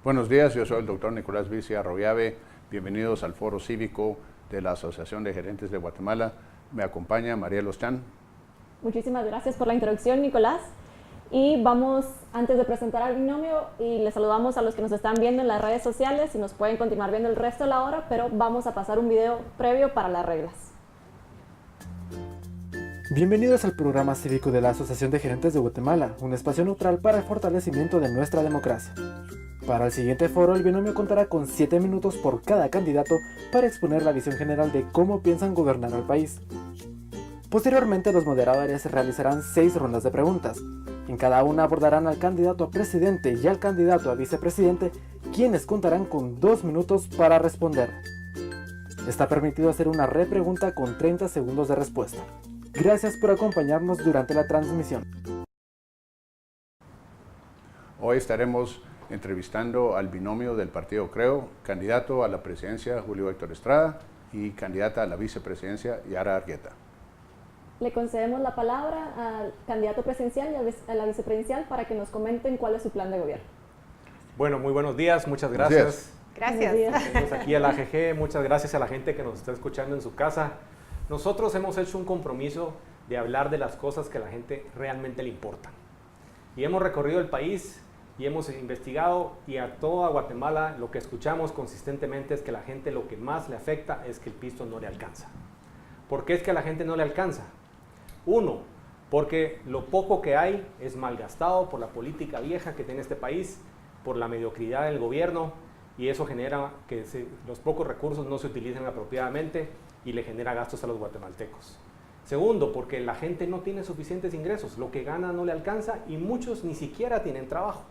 Buenos días, yo soy el doctor Nicolás Vici Arroyave. Bienvenidos al Foro Cívico de la Asociación de Gerentes de Guatemala. Me acompaña Mariela Ostian. Muchísimas gracias por la introducción, Nicolás. Y vamos, antes de presentar al binomio, y les saludamos a los que nos están viendo en las redes sociales y nos pueden continuar viendo el resto de la hora, pero vamos a pasar un video previo para las reglas. Bienvenidos al programa cívico de la Asociación de Gerentes de Guatemala, un espacio neutral para el fortalecimiento de nuestra democracia. Para el siguiente foro, el binomio contará con 7 minutos por cada candidato para exponer la visión general de cómo piensan gobernar al país. Posteriormente, los moderadores realizarán 6 rondas de preguntas. En cada una abordarán al candidato a presidente y al candidato a vicepresidente, quienes contarán con 2 minutos para responder. Está permitido hacer una repregunta con 30 segundos de respuesta. Gracias por acompañarnos durante la transmisión. Hoy estaremos entrevistando al binomio del partido Creo, candidato a la presidencia Julio Héctor Estrada y candidata a la vicepresidencia Yara Argueta. Le concedemos la palabra al candidato presidencial y a la vicepresidencial para que nos comenten cuál es su plan de gobierno. Bueno, muy buenos días, muchas gracias. Gracias. Tenemos aquí a la AGG, muchas gracias a la gente que nos está escuchando en su casa. Nosotros hemos hecho un compromiso de hablar de las cosas que a la gente realmente le importan. Y hemos recorrido el país y hemos investigado, y a toda Guatemala lo que escuchamos consistentemente es que la gente lo que más le afecta es que el pisto no le alcanza. ¿Por qué es que a la gente no le alcanza? Uno, porque lo poco que hay es malgastado por la política vieja que tiene este país, por la mediocridad del gobierno, y eso genera que los pocos recursos no se utilicen apropiadamente y le genera gastos a los guatemaltecos. Segundo, porque la gente no tiene suficientes ingresos, lo que gana no le alcanza y muchos ni siquiera tienen trabajo.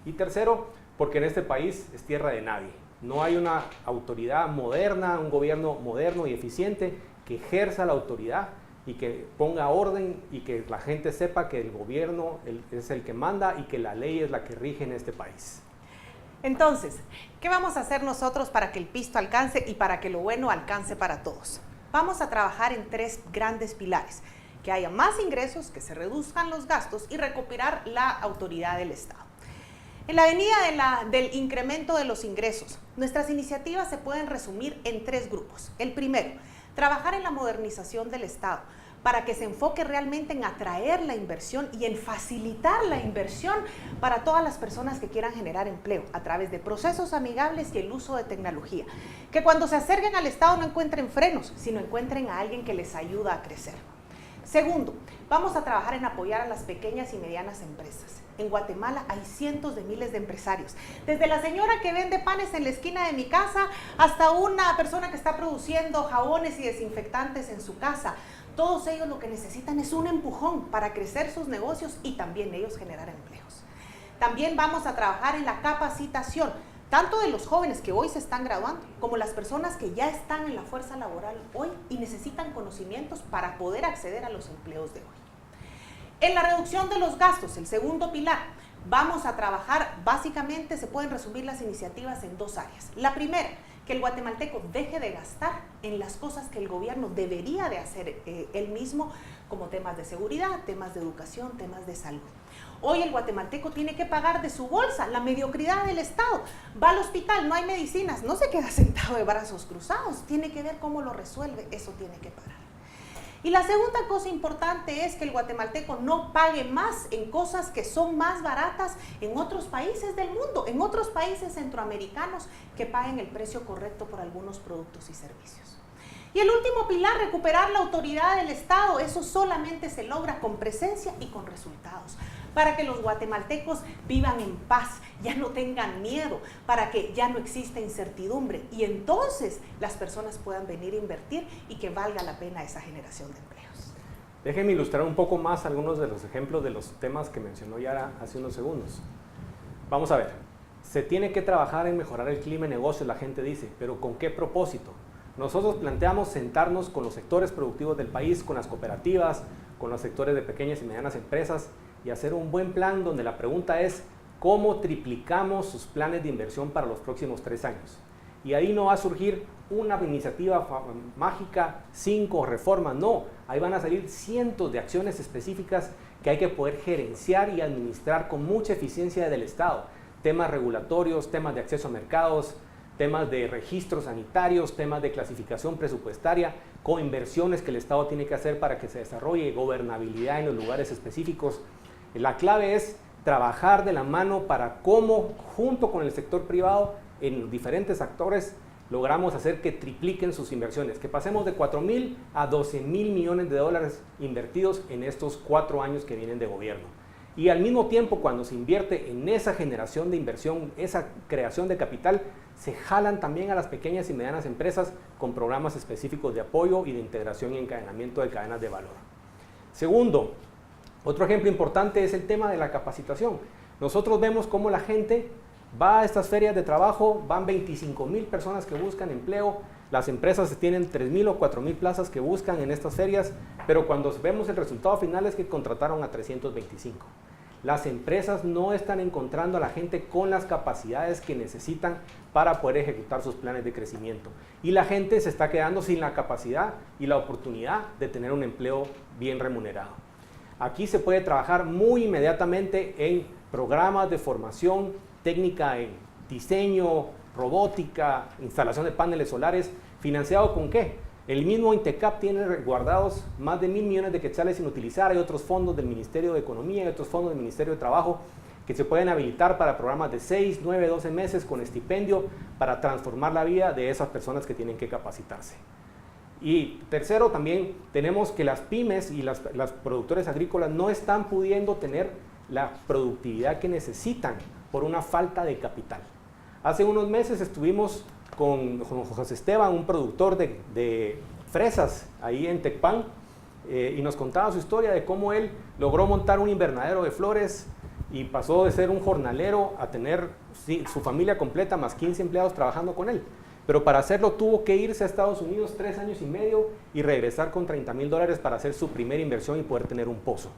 Y tercero, porque en este país es tierra de nadie. No hay una autoridad moderna, un gobierno moderno y eficiente que ejerza la autoridad y que ponga orden y que la gente sepa que el gobierno es el que manda y que la ley es la que rige en este país. Entonces, ¿qué vamos a hacer nosotros para que el pisto alcance y para que lo bueno alcance para todos? Vamos a trabajar en 3 grandes pilares: que haya más ingresos, que se reduzcan los gastos y recuperar la autoridad del Estado. En la avenida del incremento de los ingresos, nuestras iniciativas se pueden resumir en 3 grupos. El primero, trabajar en la modernización del Estado para que se enfoque realmente en atraer la inversión y en facilitar la inversión para todas las personas que quieran generar empleo a través de procesos amigables y el uso de tecnología. Que cuando se acerquen al Estado no encuentren frenos, sino encuentren a alguien que les ayuda a crecer. Segundo, vamos a trabajar en apoyar a las pequeñas y medianas empresas. En Guatemala hay cientos de miles de empresarios, desde la señora que vende panes en la esquina de mi casa hasta una persona que está produciendo jabones y desinfectantes en su casa. Todos ellos lo que necesitan es un empujón para crecer sus negocios y también ellos generar empleos. También vamos a trabajar en la capacitación, tanto de los jóvenes que hoy se están graduando, como las personas que ya están en la fuerza laboral hoy y necesitan conocimientos para poder acceder a los empleos de hoy. En la reducción de los gastos, el segundo pilar, vamos a trabajar, básicamente se pueden resumir las iniciativas en 2 áreas. La primera, que el guatemalteco deje de gastar en las cosas que el gobierno debería de hacer él mismo, como temas de seguridad, temas de educación, temas de salud. Hoy el guatemalteco tiene que pagar de su bolsa la mediocridad del Estado. Va al hospital, no hay medicinas, no se queda sentado de brazos cruzados, tiene que ver cómo lo resuelve, eso tiene que parar. Y la segunda cosa importante es que el guatemalteco no pague más en cosas que son más baratas en otros países del mundo, en otros países centroamericanos, que paguen el precio correcto por algunos productos y servicios. Y el último pilar, recuperar la autoridad del Estado. Eso solamente se logra con presencia y con resultados, para que los guatemaltecos vivan en paz, ya no tengan miedo, para que ya no exista incertidumbre y entonces las personas puedan venir a invertir y que valga la pena esa generación de empleos. Déjenme ilustrar un poco más algunos de los ejemplos de los temas que mencionó Yara hace unos segundos. Vamos a ver, se tiene que trabajar en mejorar el clima de negocios, la gente dice, pero ¿con qué propósito? Nosotros planteamos sentarnos con los sectores productivos del país, con las cooperativas, con los sectores de pequeñas y medianas empresas y hacer un buen plan donde la pregunta es ¿cómo triplicamos sus planes de inversión para los próximos 3 años? Y ahí no va a surgir una iniciativa mágica, 5 reformas, no, ahí van a salir cientos de acciones específicas que hay que poder gerenciar y administrar con mucha eficiencia del Estado. temas regulatorios, temas de acceso a mercados, temas de registros sanitarios, temas de clasificación presupuestaria, coinversiones que el Estado tiene que hacer para que se desarrolle, gobernabilidad en los lugares específicos. La clave es trabajar de la mano para cómo, junto con el sector privado, en diferentes actores, logramos hacer que tripliquen sus inversiones, que pasemos de 4.000 a 12.000 millones de dólares invertidos en estos 4 años que vienen de gobierno. Y al mismo tiempo, cuando se invierte en esa generación de inversión, esa creación de capital, se jalan también a las pequeñas y medianas empresas con programas específicos de apoyo y de integración y encadenamiento de cadenas de valor. Segundo, otro ejemplo importante es el tema de la capacitación. Nosotros vemos cómo la gente va a estas ferias de trabajo, van 25.000 personas que buscan empleo, las empresas tienen 3.000 o 4.000 plazas que buscan en estas ferias, pero cuando vemos el resultado final es que contrataron a 325. Las empresas no están encontrando a la gente con las capacidades que necesitan para poder ejecutar sus planes de crecimiento. Y la gente se está quedando sin la capacidad y la oportunidad de tener un empleo bien remunerado. Aquí se puede trabajar muy inmediatamente en programas de formación técnica en diseño, robótica, instalación de paneles solares, ¿financiado con qué? El mismo INTECAP tiene guardados más de 1.000 millones de quetzales sin utilizar. Hay otros fondos del Ministerio de Economía y otros fondos del Ministerio de Trabajo que se pueden habilitar para programas de 6, 9, 12 meses con estipendio para transformar la vida de esas personas que tienen que capacitarse. Y tercero, también tenemos que las pymes y las productores agrícolas no están pudiendo tener la productividad que necesitan por una falta de capital. Hace unos meses estuvimos con José Esteban, un productor de fresas ahí en Tecpan, y nos contaba su historia de cómo él logró montar un invernadero de flores y pasó de ser un jornalero a tener su familia completa más 15 empleados trabajando con él. Pero para hacerlo tuvo que irse a Estados Unidos 3 años y medio y regresar con $30,000 para hacer su primera inversión y poder tener un pozo.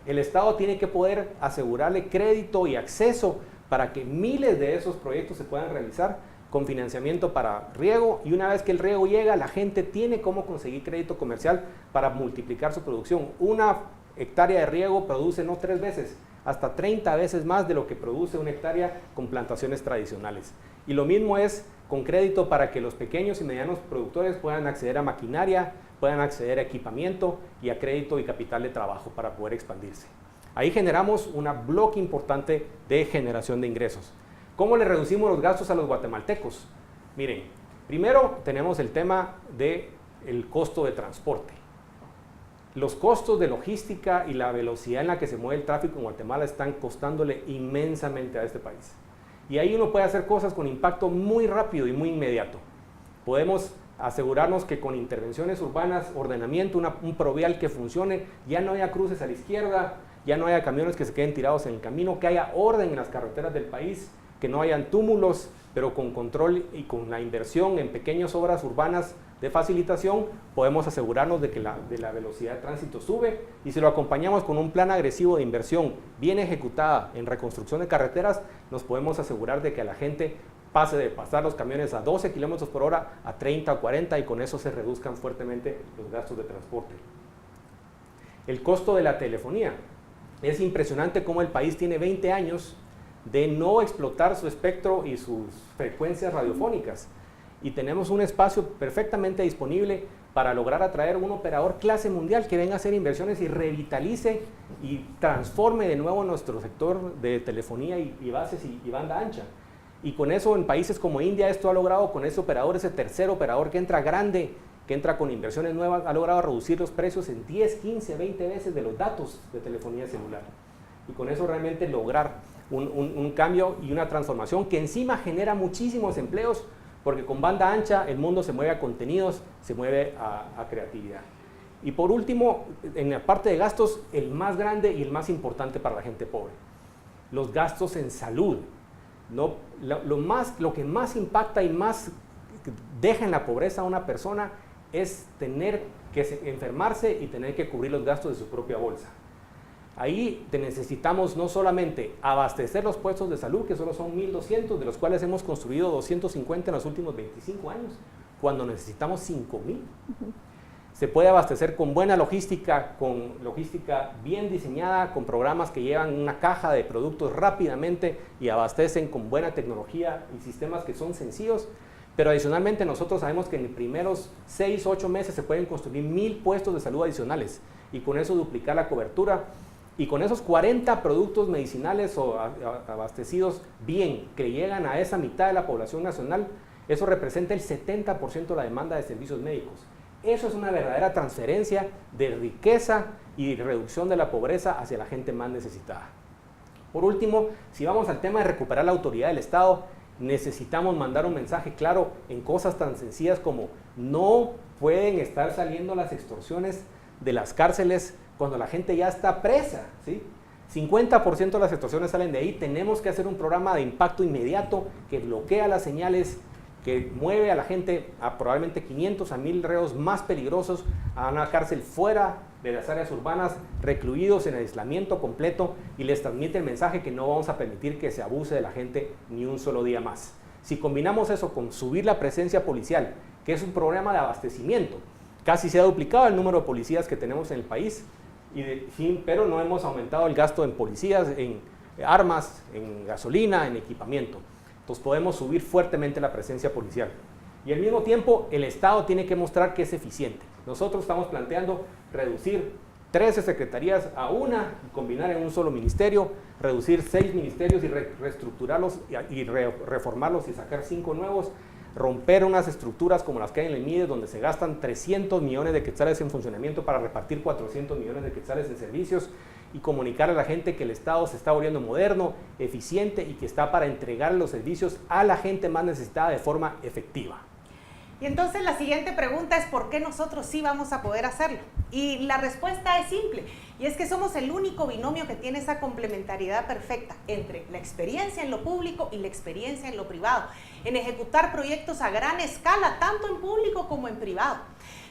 El Estado tiene que poder asegurarle crédito y acceso para que miles de esos proyectos se puedan realizar con financiamiento para riego, y una vez que el riego llega, la gente tiene cómo conseguir crédito comercial para multiplicar su producción. Una hectárea de riego produce no 3 veces, hasta 30 veces más de lo que produce una hectárea con plantaciones tradicionales. Y lo mismo es con crédito para que los pequeños y medianos productores puedan acceder a maquinaria, puedan acceder a equipamiento y a crédito y capital de trabajo para poder expandirse. Ahí generamos un bloque importante de generación de ingresos. ¿Cómo le reducimos los gastos a los guatemaltecos? Miren, primero tenemos el tema del costo de transporte. Los costos de logística y la velocidad en la que se mueve el tráfico en Guatemala están costándole inmensamente a este país. Y ahí uno puede hacer cosas con impacto muy rápido y muy inmediato. Podemos asegurarnos que con intervenciones urbanas, ordenamiento, un provial que funcione, ya no haya cruces a la izquierda, ya no haya camiones que se queden tirados en el camino, que haya orden en las carreteras del país, que no hayan túmulos, pero con control y con la inversión en pequeñas obras urbanas de facilitación, podemos asegurarnos de que la velocidad de tránsito sube, y si lo acompañamos con un plan agresivo de inversión bien ejecutada en reconstrucción de carreteras, nos podemos asegurar de que la gente pase de pasar los camiones a 12 kilómetros por hora a 30 o 40, y con eso se reduzcan fuertemente los gastos de transporte. El costo de la telefonía. Es impresionante cómo el país tiene 20 años de no explotar su espectro y sus frecuencias radiofónicas, y tenemos un espacio perfectamente disponible para lograr atraer un operador clase mundial que venga a hacer inversiones y revitalice y transforme de nuevo nuestro sector de telefonía y bases y banda ancha. Y con eso, en países como India, esto ha logrado, con ese operador, ese tercer operador que entra grande, que entra con inversiones nuevas, ha logrado reducir los precios en 10, 15, 20 veces de los datos de telefonía celular. Y con eso realmente lograr un cambio y una transformación que encima genera muchísimos empleos, porque con banda ancha el mundo se mueve a contenidos, se mueve a creatividad. Y por último, en la parte de gastos, el más grande y el más importante para la gente pobre, los gastos en salud. Lo que más impacta y más deja en la pobreza a una persona es tener que enfermarse y tener que cubrir los gastos de su propia bolsa. Ahí necesitamos no solamente abastecer los puestos de salud, que solo son 1.200, de los cuales hemos construido 250 en los últimos 25 años, cuando necesitamos 5.000. se puede abastecer con buena logística, con logística bien diseñada, con programas que llevan una caja de productos rápidamente y abastecen con buena tecnología y sistemas que son sencillos. Pero adicionalmente nosotros sabemos que en los primeros 6 o 8 meses se pueden construir 1000 puestos de salud adicionales y con eso duplicar la cobertura. Y con esos 40 productos medicinales o abastecidos bien, que llegan a esa mitad de la población nacional, eso representa el 70% de la demanda de servicios médicos. Eso es una verdadera transferencia de riqueza y reducción de la pobreza hacia la gente más necesitada. Por último, si vamos al tema de recuperar la autoridad del Estado, necesitamos mandar un mensaje claro en cosas tan sencillas como no pueden estar saliendo las extorsiones de las cárceles cuando la gente ya está presa, ¿sí? 50% de las extorsiones salen de ahí. Tenemos que hacer un programa de impacto inmediato que bloquea las señales, que mueve a la gente a probablemente 500 a 1000 reos más peligrosos a una cárcel fuera de las áreas urbanas, recluidos en aislamiento completo, y les transmite el mensaje que no vamos a permitir que se abuse de la gente ni un solo día más. Si combinamos eso con subir la presencia policial, que es un programa de abastecimiento, casi se ha duplicado el número de policías que tenemos en el país, pero no hemos aumentado el gasto en policías, en armas, en gasolina, en equipamiento. Entonces podemos subir fuertemente la presencia policial. Y al mismo tiempo el Estado tiene que mostrar que es eficiente. Nosotros estamos planteando reducir 13 secretarías a una y combinar en un solo ministerio, reducir 6 ministerios y reestructurarlos y reformarlos y sacar 5 nuevos, romper unas estructuras como las que hay en el MIDES, donde se gastan 300 millones de quetzales en funcionamiento para repartir 400 millones de quetzales en servicios, y comunicar a la gente que el Estado se está volviendo moderno, eficiente y que está para entregar los servicios a la gente más necesitada de forma efectiva. Y entonces la siguiente pregunta es ¿por qué nosotros sí vamos a poder hacerlo? Y la respuesta es simple, y es que somos el único binomio que tiene esa complementariedad perfecta entre la experiencia en lo público y la experiencia en lo privado, en ejecutar proyectos a gran escala, tanto en público como en privado.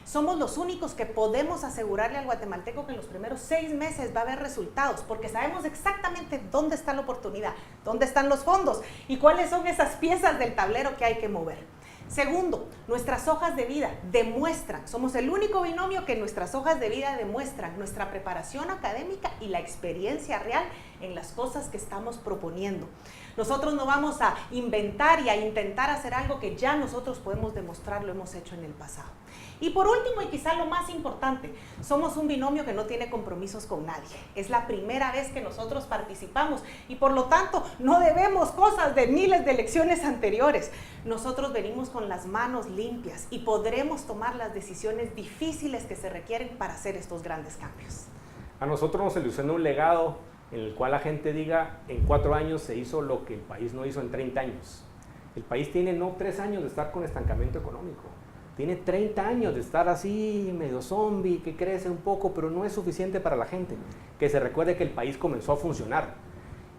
Somos los únicos que podemos asegurarle al guatemalteco que en los primeros 6 meses va a haber resultados, porque sabemos exactamente dónde está la oportunidad, dónde están los fondos y cuáles son esas piezas del tablero que hay que mover. Segundo, nuestras hojas de vida demuestran, somos el único binomio que nuestras hojas de vida demuestran nuestra preparación académica y la experiencia real en las cosas que estamos proponiendo. Nosotros no vamos a inventar y a intentar hacer algo que ya nosotros podemos demostrar lo hemos hecho en el pasado. Y por último, y quizá lo más importante, somos un binomio que no tiene compromisos con nadie. Es la primera vez que nosotros participamos y por lo tanto no debemos cosas de miles de elecciones anteriores. Nosotros venimos con las manos limpias y podremos tomar las decisiones difíciles que se requieren para hacer estos grandes cambios. A nosotros nos ilusiona un legado en el cual la gente diga en 4 años se hizo lo que el país no hizo en 30 años. El país tiene no 3 años de estar con estancamiento económico. Tiene 30 años de estar así, medio zombie, que crece un poco, pero no es suficiente para la gente. Que se recuerde que el país comenzó a funcionar,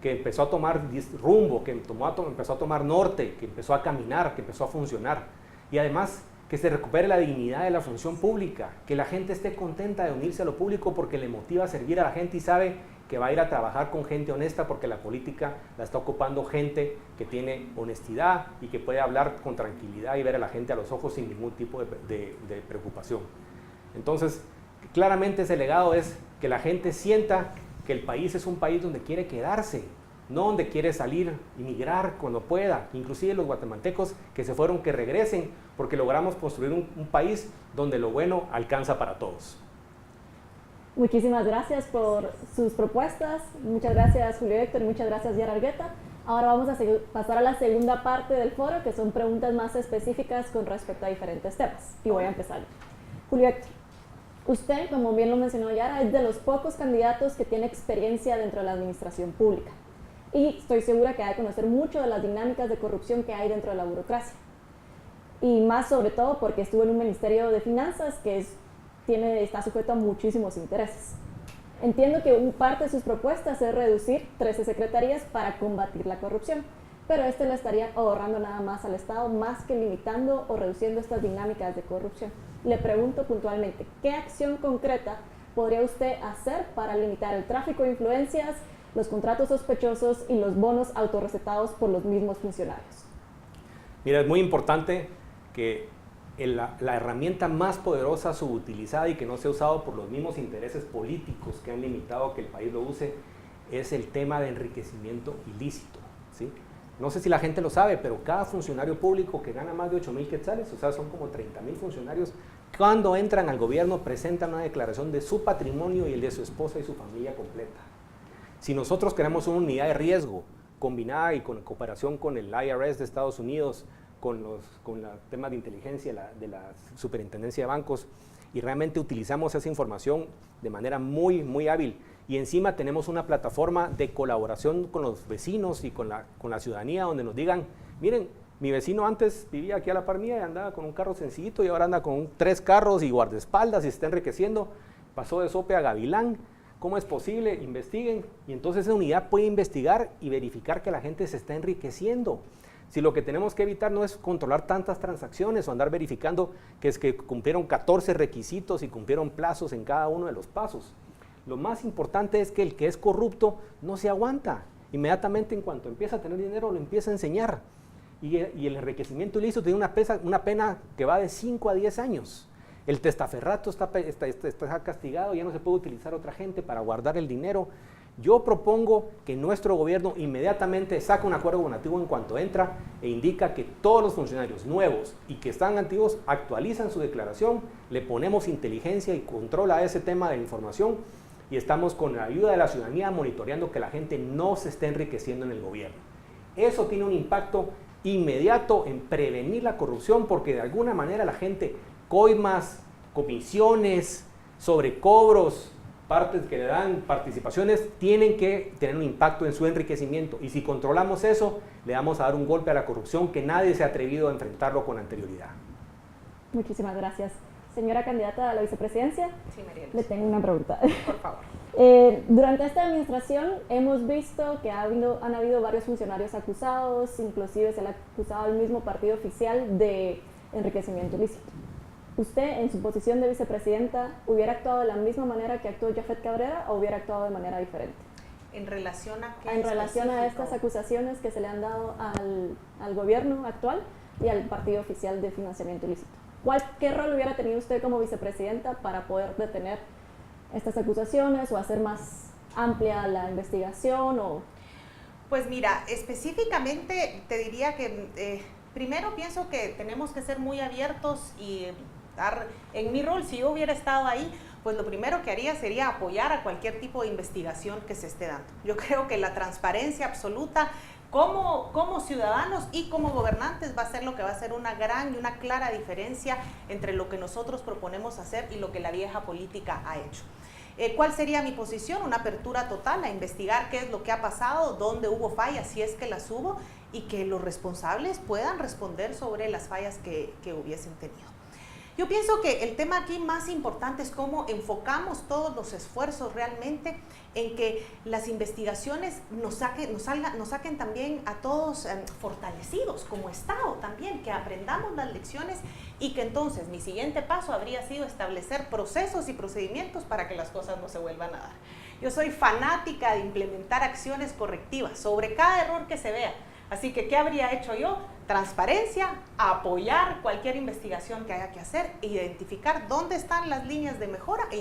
que empezó a tomar rumbo, que empezó a tomar norte, que empezó a caminar, que empezó a funcionar. Y además, que se recupere la dignidad de la función pública, que la gente esté contenta de unirse a lo público porque le motiva a servir a la gente y sabe que va a ir a trabajar con gente honesta porque la política la está ocupando gente que tiene honestidad y que puede hablar con tranquilidad y ver a la gente a los ojos sin ningún tipo de preocupación. Entonces, claramente ese legado es que la gente sienta que el país es un país donde quiere quedarse, no donde quiere salir y migrar cuando pueda. Inclusive los guatemaltecos que se fueron, que regresen, porque logramos construir un país donde lo bueno alcanza para todos. Muchísimas gracias por sus propuestas. Muchas gracias, Julio Héctor, muchas gracias, Yara Argueta. Ahora vamos a pasar a la segunda parte del foro, que son preguntas más específicas con respecto a diferentes temas. Y voy a empezar. Julio Héctor, usted, como bien lo mencionó Yara, es de los pocos candidatos que tiene experiencia dentro de la administración pública. Y estoy segura que ha de conocer mucho de las dinámicas de corrupción que hay dentro de la burocracia. Y más sobre todo porque estuvo en un Ministerio de Finanzas que está sujeto a muchísimos intereses. Entiendo que parte de sus propuestas es reducir 13 secretarías para combatir la corrupción, pero le estaría ahorrando nada más al Estado, más que limitando o reduciendo estas dinámicas de corrupción. Le pregunto puntualmente, ¿qué acción concreta podría usted hacer para limitar el tráfico de influencias, los contratos sospechosos y los bonos autorrecetados por los mismos funcionarios? Mira, es muy importante que la herramienta más poderosa subutilizada y que no se ha usado por los mismos intereses políticos que han limitado que el país lo use, es el tema de enriquecimiento ilícito, ¿sí? No sé si la gente lo sabe, pero cada funcionario público que gana más de 8,000 quetzales, o sea, son como 30,000 funcionarios, cuando entran al gobierno presentan una declaración de su patrimonio y el de su esposa y su familia completa. Si nosotros queremos una unidad de riesgo combinada y con cooperación con el IRS de Estados Unidos, con los temas de inteligencia de la Superintendencia de Bancos, y realmente utilizamos esa información de manera muy, muy hábil, y encima tenemos una plataforma de colaboración con los vecinos y con la ciudadanía, donde nos digan, miren, mi vecino antes vivía aquí a la par mía y andaba con un carro sencillito y ahora anda con 3 carros y guardaespaldas y se está enriqueciendo, pasó de sope a gavilán. ¿Cómo es posible? Investiguen. Y entonces esa unidad puede investigar y verificar que la gente se está enriqueciendo. Si lo que tenemos que evitar no es controlar tantas transacciones o andar verificando que es que cumplieron 14 requisitos y cumplieron plazos en cada uno de los pasos. Lo más importante es que el que es corrupto no se aguanta. Inmediatamente en cuanto empieza a tener dinero lo empieza a enseñar. Y el enriquecimiento ilícito tiene una pena que va de 5 a 10 años. El testaferrato está castigado, ya no se puede utilizar otra gente para guardar el dinero. Yo propongo que nuestro gobierno inmediatamente saque un acuerdo gubernativo en cuanto entra e indica que todos los funcionarios nuevos y que están antiguos actualizan su declaración, le ponemos inteligencia y control a ese tema de la información y estamos con la ayuda de la ciudadanía monitoreando que la gente no se esté enriqueciendo en el gobierno. Eso tiene un impacto inmediato en prevenir la corrupción porque de alguna manera la gente, coimas, comisiones, sobrecobros, partes que le dan participaciones, tienen que tener un impacto en su enriquecimiento y si controlamos eso, le vamos a dar un golpe a la corrupción que nadie se ha atrevido a enfrentarlo con anterioridad. Muchísimas gracias. Señora candidata a la vicepresidencia, Sí, María Luz. le tengo una pregunta. Por favor. Durante esta administración hemos visto que han habido varios funcionarios acusados, inclusive se le ha acusado al mismo partido oficial de enriquecimiento ilícito. ¿Usted, en su posición de vicepresidenta, hubiera actuado de la misma manera que actuó Jafet Cabrera o hubiera actuado de manera diferente? ¿En relación a qué? En relación a específico? estas acusaciones que se le han dado al gobierno actual y al partido oficial de financiamiento ilícito. ¿Qué rol hubiera tenido usted como vicepresidenta para poder detener estas acusaciones o hacer más amplia la investigación? Pues mira, específicamente te diría que primero pienso que tenemos que ser muy abiertos y en mi rol, si yo hubiera estado ahí, pues lo primero que haría sería apoyar a cualquier tipo de investigación que se esté dando. Yo creo que la transparencia absoluta como ciudadanos y como gobernantes va a ser lo que va a ser una gran y una clara diferencia entre lo que nosotros proponemos hacer y lo que la vieja política ha hecho. ¿Cuál sería mi posición? Una apertura total a investigar qué es lo que ha pasado, dónde hubo fallas, si es que las hubo, y que los responsables puedan responder sobre las fallas que hubiesen tenido. Yo pienso que el tema aquí más importante es cómo enfocamos todos los esfuerzos realmente en que las investigaciones nos saquen también a todos fortalecidos como Estado también, que aprendamos las lecciones y que entonces mi siguiente paso habría sido establecer procesos y procedimientos para que las cosas no se vuelvan a dar. Yo soy fanática de implementar acciones correctivas sobre cada error que se vea. Así que, ¿qué habría hecho yo? Transparencia, apoyar cualquier investigación que haya que hacer, identificar dónde están las líneas de mejora e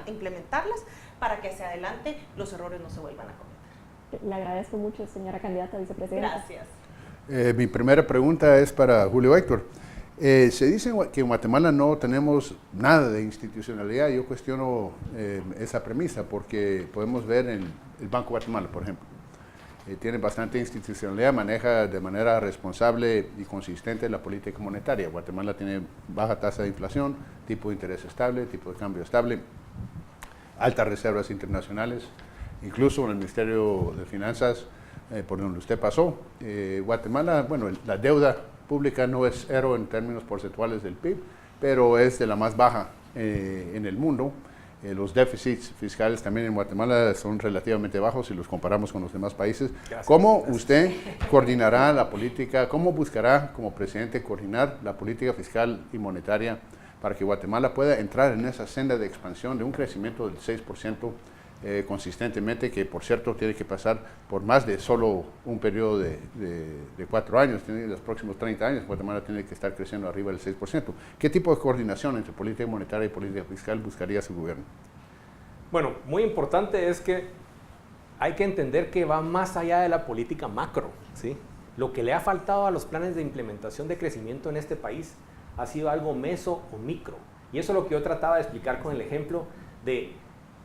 implementarlas para que hacia adelante los errores no se vuelvan a cometer. Le agradezco mucho, señora candidata a vicepresidenta. Gracias. Mi primera pregunta es para Julio Héctor. Se dice que en Guatemala no tenemos nada de institucionalidad. Yo cuestiono esa premisa porque podemos ver en el Banco de Guatemala, por ejemplo. Tiene bastante institucionalidad, maneja de manera responsable y consistente la política monetaria. Guatemala tiene baja tasa de inflación, tipo de interés estable, tipo de cambio estable, altas reservas internacionales, incluso en el Ministerio de Finanzas, por donde usted pasó. Guatemala, bueno, la deuda pública no es cero en términos porcentuales del PIB, pero es de la más baja en el mundo. Los déficits fiscales también en Guatemala son relativamente bajos si los comparamos con los demás países. Gracias, ¿Cómo gracias. usted coordinará la política, cómo buscará como presidente coordinar la política fiscal y monetaria para que Guatemala pueda entrar en esa senda de expansión de un crecimiento del 6% consistentemente, que por cierto tiene que pasar por más de solo un periodo de 4 años, en los próximos 30 años Guatemala tiene que estar creciendo arriba del 6%. ¿Qué tipo de coordinación entre política monetaria y política fiscal buscaría su gobierno? Bueno, muy importante es que hay que entender que va más allá de la política macro, ¿sí? Lo que le ha faltado a los planes de implementación de crecimiento en este país ha sido algo meso o micro. Y eso es lo que yo trataba de explicar con el ejemplo de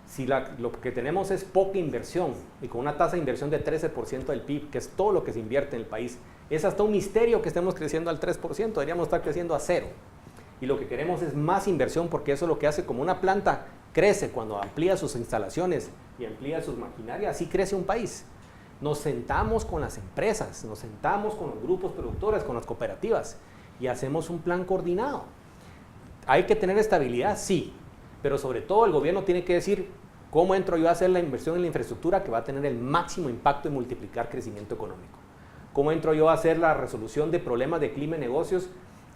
si lo que tenemos es poca inversión y con una tasa de inversión de 13% del PIB, que es todo lo que se invierte en el país, es hasta un misterio que estemos creciendo al 3%, deberíamos estar creciendo a 0. Y lo que queremos es más inversión, porque eso es lo que hace como una planta crece cuando amplía sus instalaciones y amplía sus maquinarias, así crece un país. Nos sentamos con las empresas, nos sentamos con los grupos productores, con las cooperativas y hacemos un plan coordinado. ¿Hay que tener estabilidad? Sí, pero sobre todo el gobierno tiene que decir cómo entro yo a hacer la inversión en la infraestructura que va a tener el máximo impacto en multiplicar crecimiento económico. ¿Cómo entro yo a hacer la resolución de problemas de clima y negocios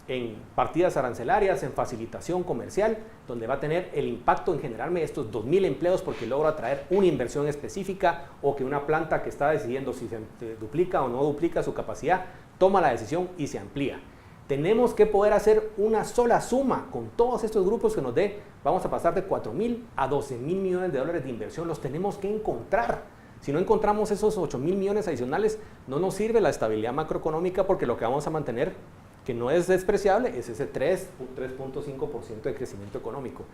en partidas arancelarias, en facilitación comercial, donde va a tener el impacto en generarme estos 2.000 empleos porque logro atraer una inversión específica, o que una planta que está decidiendo si se duplica o no duplica su capacidad, toma la decisión y se amplía? Tenemos que poder hacer una sola suma con todos estos grupos que nos dé, vamos a pasar de 4.000 a 12.000 millones de dólares de inversión, los tenemos que encontrar. Si no encontramos esos 8.000 millones adicionales, no nos sirve la estabilidad macroeconómica, porque lo que vamos a mantener, que no es despreciable, es ese 3.5% de crecimiento económico.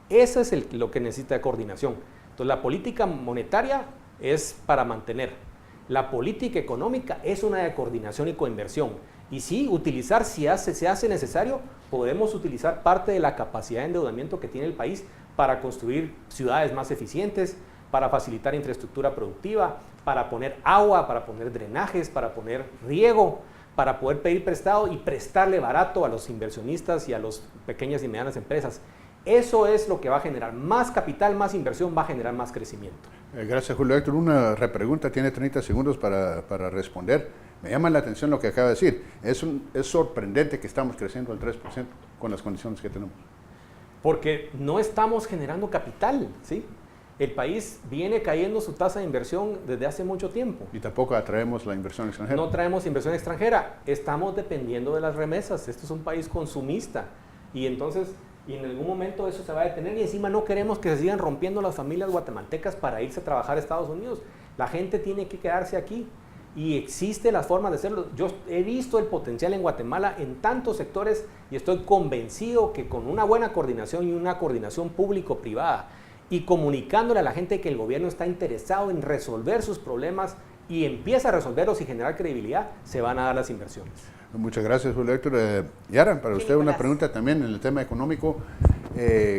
Eso es lo que necesita coordinación. Entonces, la política monetaria es para mantener. La política económica es una de coordinación y coinversión. Y sí, utilizar, si se hace necesario, podemos utilizar parte de la capacidad de endeudamiento que tiene el país para construir ciudades más eficientes, para facilitar infraestructura productiva, para poner agua, para poner drenajes, para poner riego, para poder pedir prestado y prestarle barato a los inversionistas y a las pequeñas y medianas empresas. Eso es lo que va a generar más capital, más inversión, va a generar más crecimiento. Gracias, Julio Héctor. Una repregunta, tiene 30 segundos para responder. Me llama la atención lo que acaba de decir. Es sorprendente que estamos creciendo al 3% con las condiciones que tenemos. Porque no estamos generando capital, ¿sí? El país viene cayendo su tasa de inversión desde hace mucho tiempo. Y tampoco atraemos la inversión extranjera. No traemos inversión extranjera. Estamos dependiendo de las remesas. Esto es un país consumista. Y entonces, y en algún momento eso se va a detener. Y encima no queremos que se sigan rompiendo las familias guatemaltecas para irse a trabajar a Estados Unidos. La gente tiene que quedarse aquí. Y existe la forma de hacerlo. Yo he visto el potencial en Guatemala en tantos sectores y estoy convencido que con una buena coordinación y una coordinación público-privada y comunicándole a la gente que el gobierno está interesado en resolver sus problemas y empieza a resolverlos y generar credibilidad, se van a dar las inversiones. Muchas gracias, Julio Héctor. Yara, para usted una pregunta también en el tema económico.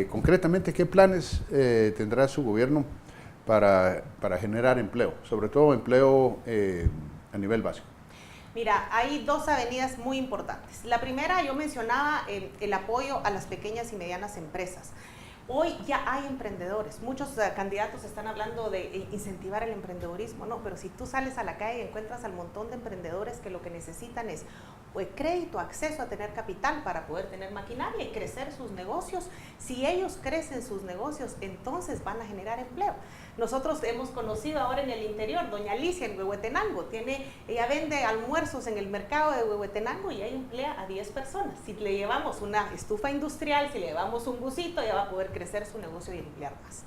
Concretamente, ¿qué planes tendrá su gobierno para generar empleo, sobre todo empleo a nivel básico? Mira, hay dos avenidas muy importantes. La primera, yo mencionaba el apoyo a las pequeñas y medianas empresas. Hoy ya hay emprendedores, muchos candidatos están hablando de incentivar el emprendedurismo, no, pero si tú sales a la calle y encuentras al montón de emprendedores que lo que necesitan es crédito, acceso a tener capital para poder tener maquinaria y crecer sus negocios. Si ellos crecen sus negocios, entonces van a generar empleo. Nosotros hemos conocido ahora en el interior, doña Alicia en Huehuetenango, ella vende almuerzos en el mercado de Huehuetenango y ella emplea a 10 personas. Si le llevamos una estufa industrial, si le llevamos un busito, ella va a poder crecer su negocio y emplear más.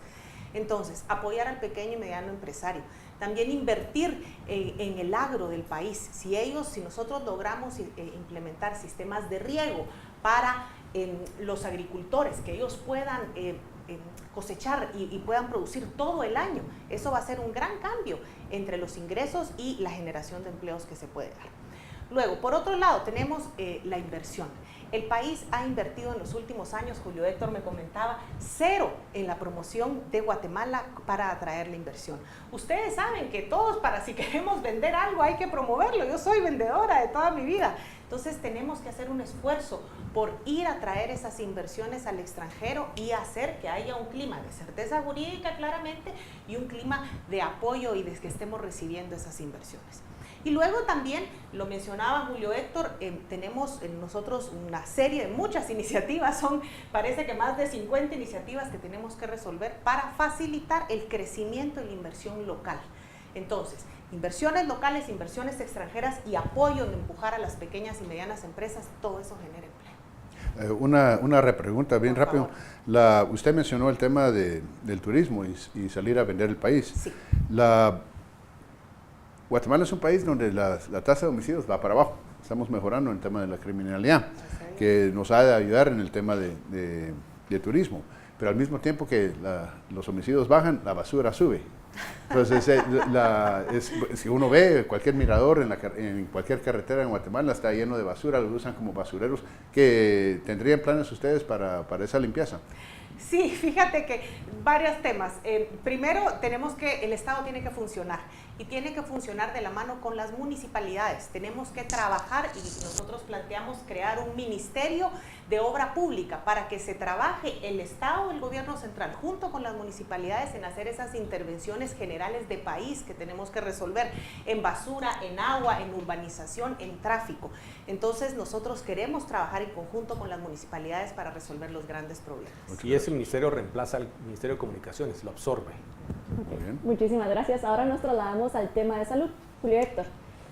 Entonces, apoyar al pequeño y mediano empresario. También invertir en el agro del país. Si nosotros logramos implementar sistemas de riego para los agricultores, que ellos puedan cosechar y puedan producir todo el año, eso va a ser un gran cambio entre los ingresos y la generación de empleos que se puede dar. Luego, por otro lado, tenemos la inversión. El país ha invertido en los últimos años, Julio Héctor me comentaba, 0 en la promoción de Guatemala para atraer la inversión. Ustedes saben que todos, si queremos vender algo, hay que promoverlo. Yo soy vendedora de toda mi vida. Entonces tenemos que hacer un esfuerzo por ir a traer esas inversiones al extranjero y hacer que haya un clima de certeza jurídica claramente y un clima de apoyo y de que estemos recibiendo esas inversiones. Y luego también, lo mencionaba Julio Héctor, tenemos nosotros una serie de muchas iniciativas, parece que más de 50 iniciativas que tenemos que resolver para facilitar el crecimiento y la inversión local. Entonces, inversiones locales, inversiones extranjeras y apoyo en empujar a las pequeñas y medianas empresas, todo eso genera empleo. Una repregunta bien rápido. Usted mencionó el tema del turismo y salir a vender el país. Sí. Guatemala es un país donde la tasa de homicidios va para abajo. Estamos mejorando en el tema de la criminalidad, que nos ha de ayudar en el tema de turismo. Pero al mismo tiempo que los homicidios bajan, la basura sube. Entonces, si uno ve cualquier mirador en cualquier carretera en Guatemala, está lleno de basura, lo usan como basureros. ¿Que tendrían planes ustedes para esa limpieza? Sí, fíjate que varios temas. Primero, el Estado tiene que funcionar y tiene que funcionar de la mano con las municipalidades. Tenemos que trabajar y nosotros planteamos crear un ministerio de obra pública para que se trabaje el Estado, el gobierno central, junto con las municipalidades en hacer esas intervenciones generales de país que tenemos que resolver en basura, en agua, en urbanización, en tráfico. Entonces, nosotros queremos trabajar en conjunto con las municipalidades para resolver los grandes problemas. Y ese ministerio reemplaza al Ministerio de Comunicaciones, lo absorbe. Okay. Muchísimas gracias. Ahora nos trasladamos al tema de salud. Julio Héctor,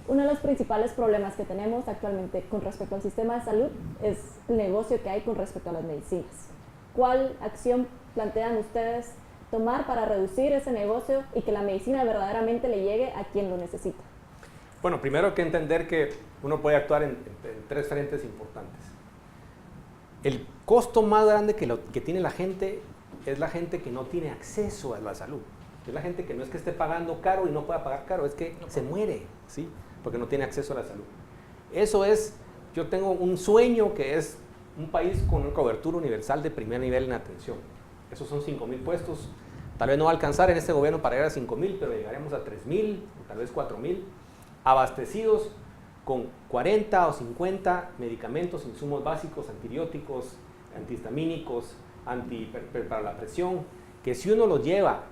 uno de los principales problemas que tenemos actualmente con respecto al sistema de salud es el negocio que hay con respecto a las medicinas. ¿Cuál acción plantean ustedes tomar para reducir ese negocio y que la medicina verdaderamente le llegue a quien lo necesita? Bueno, primero hay que entender que uno puede actuar en tres frentes importantes. El costo más grande que tiene la gente es la gente que no tiene acceso a la salud. Es la gente que no es que esté pagando caro y no pueda pagar caro, es que se muere, ¿sí? Porque no tiene acceso a la salud. Eso es, yo tengo un sueño que es un país con una cobertura universal de primer nivel en atención. Esos son 5,000 puestos. Tal vez no va a alcanzar en este gobierno para llegar a 5,000, pero llegaremos a 3,000, tal vez 4,000, abastecidos con 40 o 50 medicamentos, insumos básicos, antibióticos, antihistamínicos, para la presión, que si uno los lleva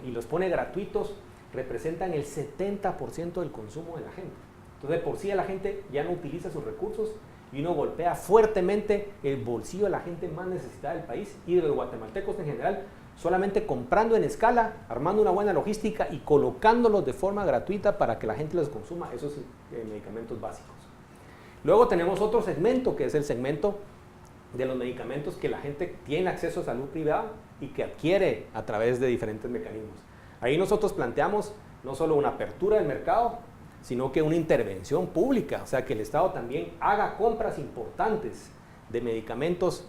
y los pone gratuitos, representan el 70% del consumo de la gente. Entonces, de por sí la gente ya no utiliza sus recursos y uno golpea fuertemente el bolsillo de la gente más necesitada del país y de los guatemaltecos en general, solamente comprando en escala, armando una buena logística y colocándolos de forma gratuita para que la gente los consuma esos medicamentos básicos. Luego tenemos otro segmento, que es el segmento de los medicamentos que la gente tiene acceso a salud privada y que adquiere a través de diferentes mecanismos. Ahí nosotros planteamos no solo una apertura del mercado, sino que una intervención pública, o sea, que el Estado también haga compras importantes de medicamentos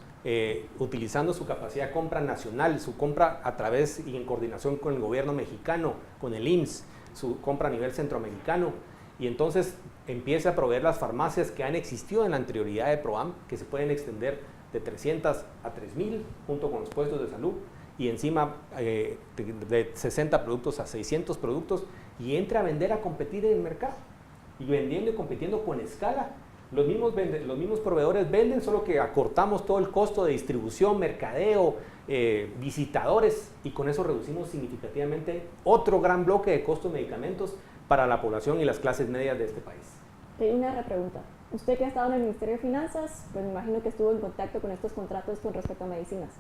utilizando su capacidad de compra nacional, su compra a través y en coordinación con el gobierno mexicano, con el IMSS, su compra a nivel centroamericano, y entonces empiece a proveer las farmacias que han existido en la anterioridad de PROAM, que se pueden extender de 300 a 3,000 junto con los puestos de salud, y encima de 60 productos a 600 productos, y entre a vender, a competir en el mercado, y vendiendo y compitiendo con escala. Los mismos proveedores venden, solo que acortamos todo el costo de distribución, mercadeo, visitadores, y con eso reducimos significativamente otro gran bloque de costos de medicamentos para la población y las clases medias de este país. Una repregunta. Usted que ha estado en el Ministerio de Finanzas, pues me imagino que estuvo en contacto con estos contratos con respecto a medicinas.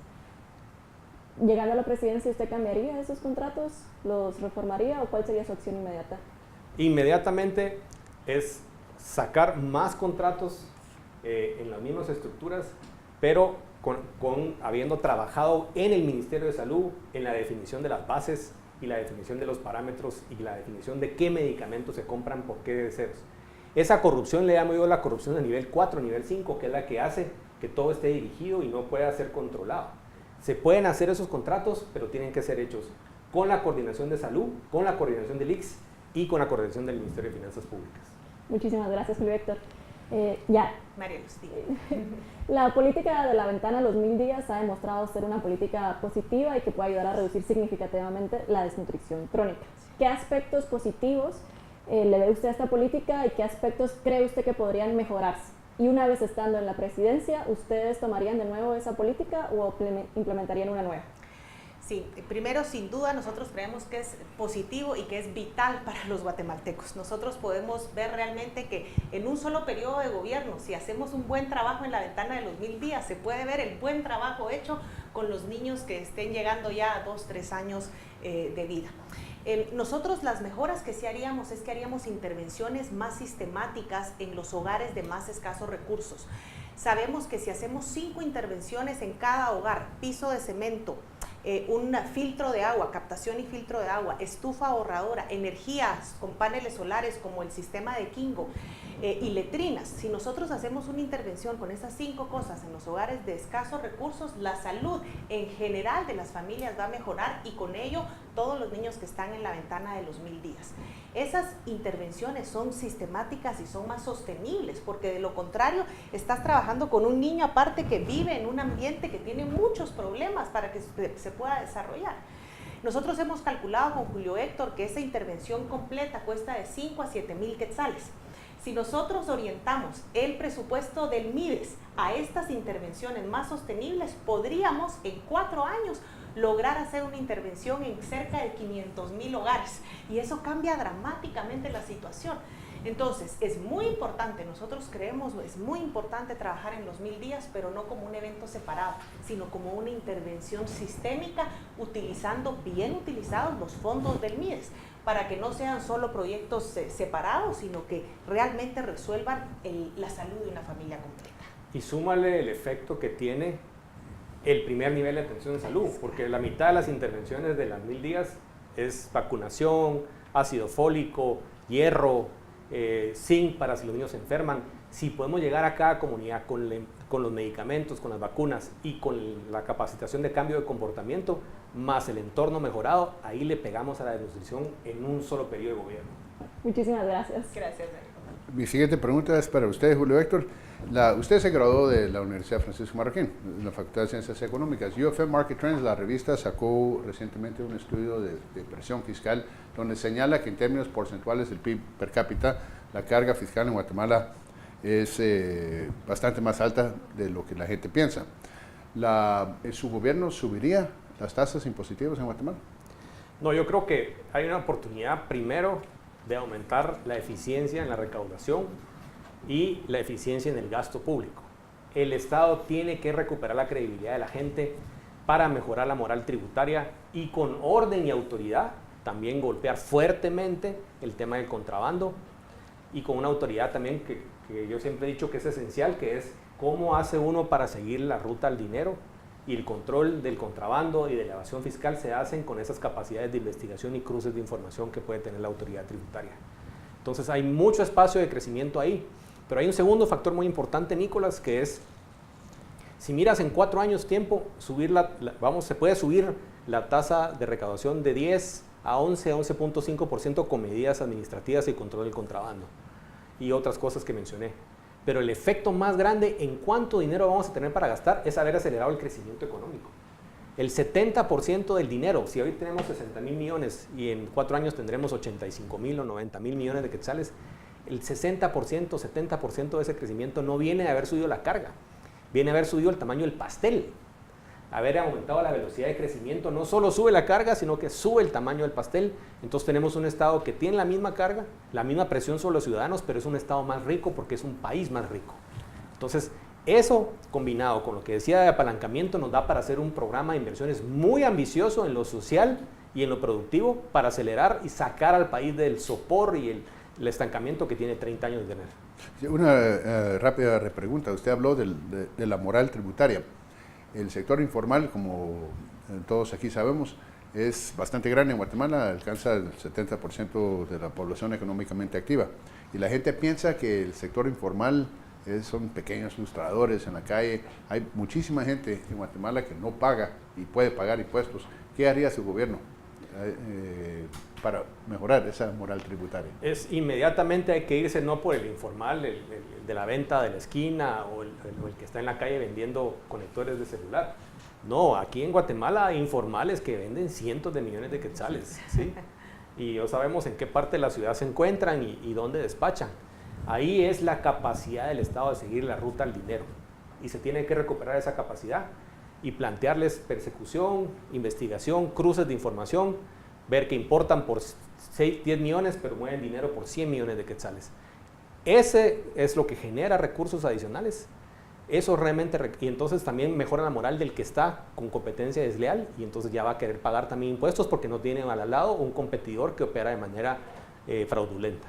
Llegando a la presidencia, ¿usted cambiaría esos contratos? ¿Los reformaría o cuál sería su acción inmediata? Inmediatamente es sacar más contratos en las mismas estructuras, pero habiendo trabajado en el Ministerio de Salud en la definición de las bases y la definición de los parámetros y la definición de qué medicamentos se compran por qué deseos. Esa corrupción le llamo yo la corrupción de nivel 4, nivel 5, que es la que hace que todo esté dirigido y no pueda ser controlado. Se pueden hacer esos contratos, pero tienen que ser hechos con la coordinación de salud, con la coordinación del ICS y con la coordinación del Ministerio de Finanzas Públicas. Muchísimas gracias, Julio Héctor. María Luz. La política de la ventana a los 1000 días ha demostrado ser una política positiva y que puede ayudar a reducir significativamente la desnutrición crónica. ¿Qué aspectos positivos le ve usted a esta política y qué aspectos cree usted que podrían mejorarse? Y una vez estando en la presidencia, ¿ustedes tomarían de nuevo esa política o implementarían una nueva? Sí, primero, sin duda, nosotros creemos que es positivo y que es vital para los guatemaltecos. Nosotros podemos ver realmente que en un solo periodo de gobierno, si hacemos un buen trabajo en la ventana de los 1000 días, se puede ver el buen trabajo hecho con los niños que estén llegando ya a 2, 3 años de vida. Nosotros las mejoras que sí haríamos es que haríamos intervenciones más sistemáticas en los hogares de más escasos recursos. Sabemos que si hacemos 5 intervenciones en cada hogar, piso de cemento, un filtro de agua, captación y filtro de agua, estufa ahorradora, energías con paneles solares como el sistema de Kingo y letrinas. Si nosotros hacemos una intervención con esas 5 cosas en los hogares de escasos recursos, la salud en general de las familias va a mejorar y con ello todos los niños que están en la ventana de los 1000 días. Esas intervenciones son sistemáticas y son más sostenibles, porque de lo contrario estás trabajando con un niño aparte que vive en un ambiente que tiene muchos problemas para que se pueda desarrollar. Nosotros hemos calculado con Julio Héctor que esa intervención completa cuesta de 5 a 7 mil quetzales. Si nosotros orientamos el presupuesto del MIDES a estas intervenciones más sostenibles, podríamos en 4 años lograr hacer una intervención en cerca de 500,000 hogares y eso cambia dramáticamente la situación. Entonces, es muy importante, nosotros creemos, es muy importante trabajar en los 1000 días, pero no como un evento separado, sino como una intervención sistémica, utilizando, bien utilizados los fondos del MIDES, para que no sean solo proyectos separados, sino que realmente resuelvan la salud de una familia completa. Y súmale el efecto que tiene el primer nivel de atención de salud, porque la mitad de las intervenciones de las 1000 días es vacunación, ácido fólico, hierro, zinc para si los niños se enferman. Si podemos llegar a cada comunidad con los medicamentos, con las vacunas y con la capacitación de cambio de comportamiento, más el entorno mejorado, ahí le pegamos a la desnutrición en un solo periodo de gobierno. Muchísimas gracias. Gracias. Mi siguiente pregunta es para usted, Julio Héctor. Usted se graduó de la Universidad Francisco Marroquín, en la Facultad de Ciencias Económicas. UFM Market Trends, la revista, sacó recientemente un estudio de presión fiscal donde señala que en términos porcentuales del PIB per cápita, la carga fiscal en Guatemala es bastante más alta de lo que la gente piensa. ¿Su gobierno subiría las tasas impositivas en Guatemala? No, yo creo que hay una oportunidad primero de aumentar la eficiencia en la recaudación y la eficiencia en el gasto público. El Estado tiene que recuperar la credibilidad de la gente para mejorar la moral tributaria y con orden y autoridad también golpear fuertemente el tema del contrabando y con una autoridad también que yo siempre he dicho que es esencial, que es cómo hace uno para seguir la ruta al dinero, y el control del contrabando y de la evasión fiscal se hacen con esas capacidades de investigación y cruces de información que puede tener la autoridad tributaria. Entonces hay mucho espacio de crecimiento ahí, pero hay un segundo factor muy importante, Nicolás, que es, si miras en 4 años tiempo, se puede subir la tasa de recaudación de 10 a 11.5% con medidas administrativas y control del contrabando y otras cosas que mencioné. Pero el efecto más grande en cuánto dinero vamos a tener para gastar es haber acelerado el crecimiento económico. El 70% del dinero, si hoy tenemos 60,000 millones y en 4 años tendremos 85,000 o 90,000 millones de quetzales, el 60%, 70% de ese crecimiento no viene de haber subido la carga, viene de haber subido el tamaño del pastel. Haber aumentado la velocidad de crecimiento no solo sube la carga, sino que sube el tamaño del pastel. Entonces tenemos un Estado que tiene la misma carga, la misma presión sobre los ciudadanos, pero es un Estado más rico porque es un país más rico. Entonces, eso combinado con lo que decía de apalancamiento nos da para hacer un programa de inversiones muy ambicioso en lo social y en lo productivo para acelerar y sacar al país del sopor y el estancamiento que tiene 30 años de tener. Una rápida repregunta. Usted habló de la moral tributaria. El sector informal, como todos aquí sabemos, es bastante grande en Guatemala, alcanza el 70% de la población económicamente activa. Y la gente piensa que el sector informal son pequeños ilustradores en la calle. Hay muchísima gente en Guatemala que no paga y puede pagar impuestos. ¿Qué haría su gobierno para mejorar esa moral tributaria? Inmediatamente hay que irse no por el informal, el de la venta de la esquina o el que está en la calle vendiendo conectores de celular. No, aquí en Guatemala hay informales que venden cientos de millones de quetzales, ¿sí? Y ya sabemos en qué parte de la ciudad se encuentran y dónde despachan. Ahí es la capacidad del Estado de seguir la ruta al dinero y se tiene que recuperar esa capacidad. y plantearles persecución, investigación, cruces de información, ver que importan por 6, 10 millones, pero mueven dinero por 100 millones de quetzales. Ese es lo que genera recursos adicionales. Eso realmente, y entonces también mejora la moral del que está con competencia desleal y entonces ya va a querer pagar también impuestos porque no tiene al lado un competidor que opera de manera fraudulenta.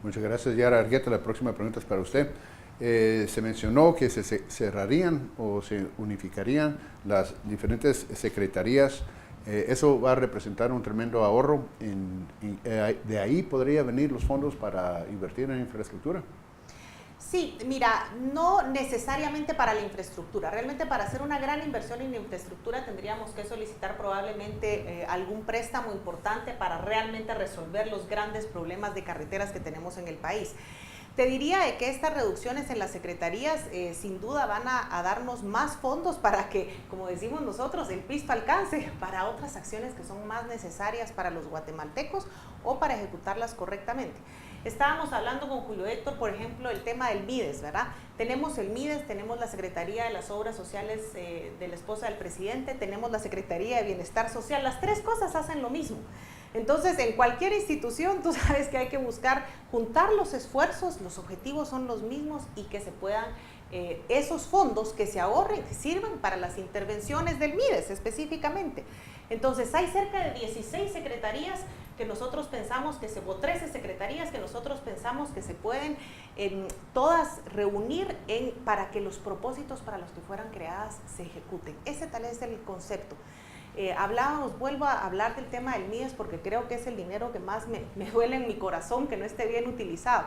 Muchas gracias, Yara Argueta. La próxima pregunta es para usted. Se mencionó que se cerrarían o se unificarían las diferentes secretarías. Eso va a representar un tremendo ahorro. ¿De ahí podría venir los fondos para invertir en infraestructura? Sí, mira, no necesariamente para la infraestructura. Realmente para hacer una gran inversión en infraestructura tendríamos que solicitar probablemente algún préstamo importante para realmente resolver los grandes problemas de carreteras que tenemos en el país. Te diría de que estas reducciones en las secretarías sin duda van a darnos más fondos para que, como decimos nosotros, el pisto alcance para otras acciones que son más necesarias para los guatemaltecos o para ejecutarlas correctamente. Estábamos hablando con Julio Héctor, por ejemplo, el tema del MIDES, ¿verdad? Tenemos el MIDES, tenemos la Secretaría de las Obras Sociales de la esposa del presidente, tenemos la Secretaría de Bienestar Social, las tres cosas hacen lo mismo. Entonces, en cualquier institución, tú sabes que hay que buscar juntar los esfuerzos, los objetivos son los mismos y que se puedan, esos fondos que se ahorren, que sirvan para las intervenciones del MIDES específicamente. Entonces, hay cerca de 16 secretarías que nosotros pensamos o 13 secretarías que nosotros pensamos que se pueden todas reunir para que los propósitos para los que fueran creadas se ejecuten. Ese tal es el concepto. Vuelvo a hablar del tema del MIDES porque creo que es el dinero que más me duele en mi corazón que no esté bien utilizado.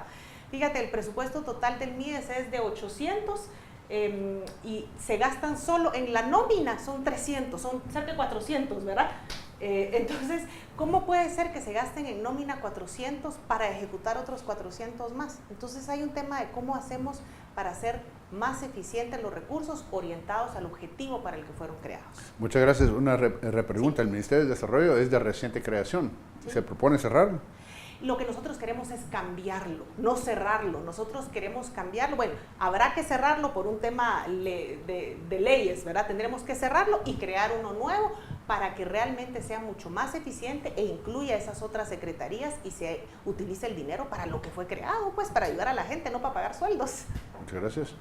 Fíjate, el presupuesto total del MIDES es de 800 y se gastan solo en la nómina, son 300, son cerca de 400, ¿verdad? Entonces, ¿cómo puede ser que se gasten en nómina 400 para ejecutar otros 400 más? Entonces hay un tema de cómo hacemos para hacer más eficientes los recursos orientados al objetivo para el que fueron creados. Muchas gracias. Una repregunta. El Ministerio de Desarrollo es de reciente creación. Sí. ¿Se propone cerrarlo? Lo que nosotros queremos es cambiarlo, no cerrarlo. Nosotros queremos cambiarlo. Bueno, habrá que cerrarlo por un tema de leyes, ¿verdad? Tendremos que cerrarlo y crear uno nuevo para que realmente sea mucho más eficiente e incluya esas otras secretarías y se utilice el dinero para lo que fue creado, pues para ayudar a la gente, no para pagar sueldos. Muchas gracias.